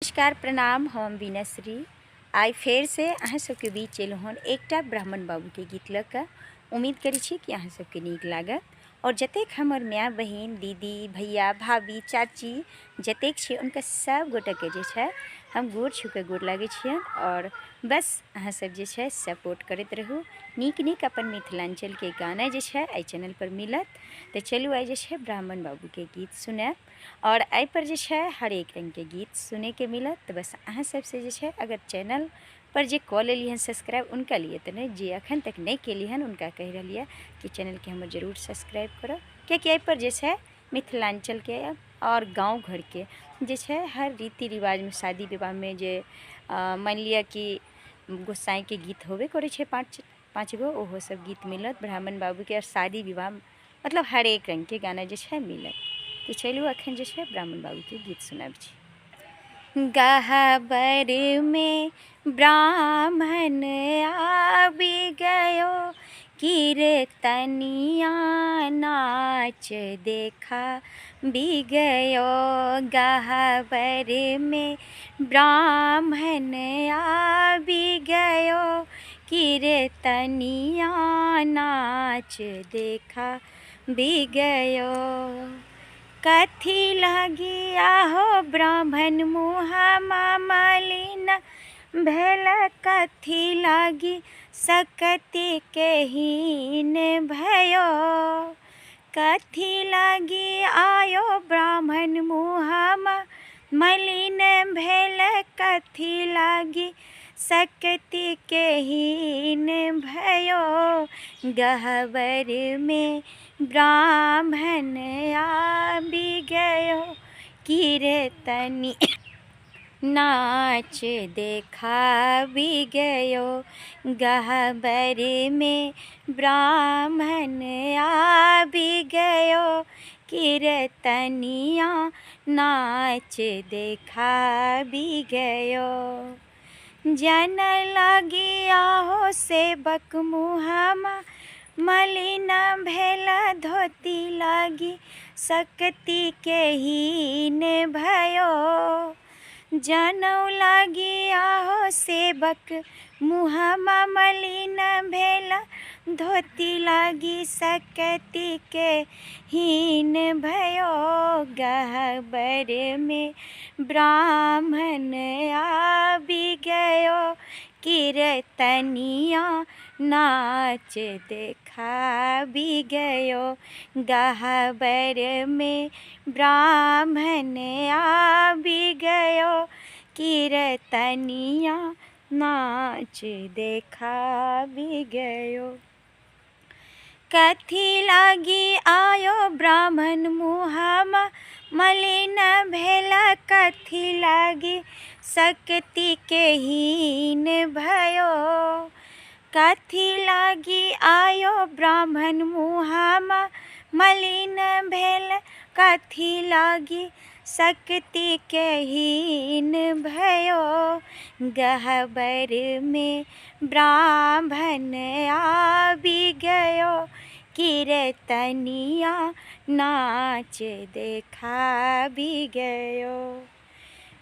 नमस्कार प्रणाम हम बीनाश्री आई फेर से अहाँ सबके बीच एलहुँ हन एकटा ब्राह्मण बाबूके गीत लऽ कऽ। उम्मीद करै छी कि अहाँ सबके नीक लागत और जतेक हमर माय बहिन दीदी भैया भाभी चाची जतेक छै हुनका सब गोटेके जे छै हम गोर छू के गोर लागै छियनि और बस अहाँ सब जे छै सपोर्ट करैत रहू। नीक अपन मिथिलांचलके गाना जे छै एहि चैनल पर मिलत। तो चलू आई जे छै ब्राह्मण बाबूके गीत सुनाब और एहि पर जे छै हरेक रंगके गीत सुनैके मिलत। तो बस अहाँ सबसे जे छै अगर चैनल पर जे कऽ लेली हन सब्सक्राइब उनका लिए तो नहीं, जे अखन तक नहीं केली हन उनका कह रही है कि चैनल के हम जरूर सब्सक्राइब करो, क्योंकि एहि पर जे छै मिथिलांचल के और गाँव घर के जे छै हर रीति रिवाज में शादी विवाह में जे मान लिया कि गोसाई के गीत होबे करे छै पाँच गो ओहो सब गीत मिलत ब्राह्मण बाबू के और शादी विवाह मतलब हर एक रंग के गाना जे छै मिलत। तो चलू अखन जे छै ब्राह्मण बाबू के गीत सुनाब छी। गहबर में ब्राह्मण आबि गयो, कीर्तनिया नाच देखा भी गयो। गहबर में ब्राह्मण आबि गयो, कीर्तनिया नाच देखा भी गयो। कथी लागी आहो ब्राह्मण मुँहमा मलिन भेल, कथी लागी सकति के हीन भयो। कथी लागी आयो ब्राह्मण मुँहमा मलिन भेल, कथी लागी सकति के हीन भयो। गहबर में ब्राह्मण आबि गयो, कीर्तनी नाच देखाबि गयो। गहबर में ब्राह्मण आबि गयो, कीर्तनिया नाच देखाबि गयो। जन लागी आहो सेवक मुँहमा मलिन भेल, धोती लागी सकति के हीन भयो। जनऊ लागी आहो सेवक मुँहमा मलिन भेल, धोती लागी सकति के हीन भयो। गहबर में ब्राह्मण आबि गयो, कीर्तनिया नाच देखाबि गयो। गहबर में ब्राह्मण आबि गयो, कीर्तनिया नाच देखाबि गयो। कथी लागी आयो ब्राह्मण मुँहमा मलिन भेल, कथी लागी सकति के हीन भयो। कथी लागी आयो ब्राह्मण मुँहमा मलिन भेल, कथी लागी सकति के हीन भयो। गहबर में ब्राह्मण आबि गयो, कीर्तनिया नाच देखाबि गयो।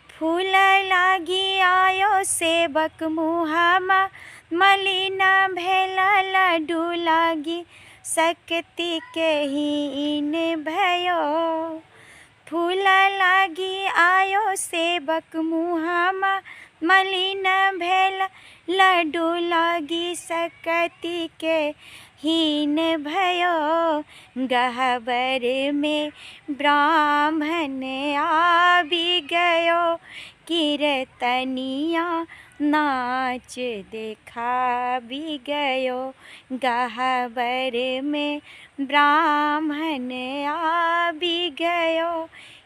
फूल लागी आयो सेवक मुँहमा मलिन भेल, लड्डू लागी सकति के हीन भयो। फूल लागी आयो सेवक मुँहमा मलिन भेल, लड्डू लागी सकति के हीन भयो। गहबर में ब्राह्मण आबि गयो, कीर्तनिया नाच देखाबि गयो। गहबर में ब्राह्मण आबि गयो,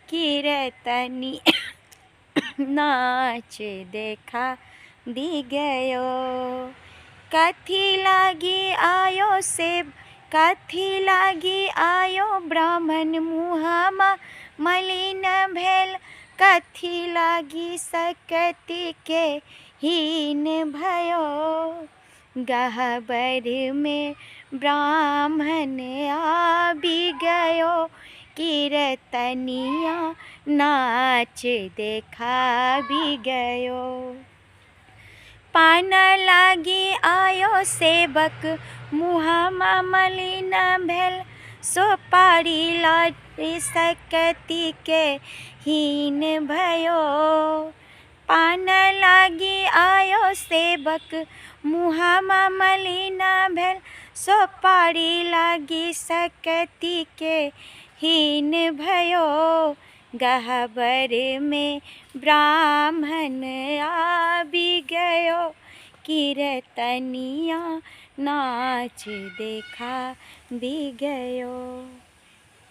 कीर्तनी नाच देखाबि गयो। कथी लागी आयो कथी लागी आयो ब्राह्मण मुँहमा मलिन भेल, कथी लागी सकति के हीन भयो। गहबर में ब्राह्मण आबि गयो, कीर्तनिया नाच देखा भी गयो। पान लागी आयो सेवक मुहामा मलिन भेल, सोपारी लागी सकती के हीन भयो। पान लागी आयो सेवक मुहामा मलिन भेल, सोपारी लागी सकती के हीन भयो। गहबर में ब्राह्मण आबि गयो, कीर्तनिया नाच देखा भी गयो।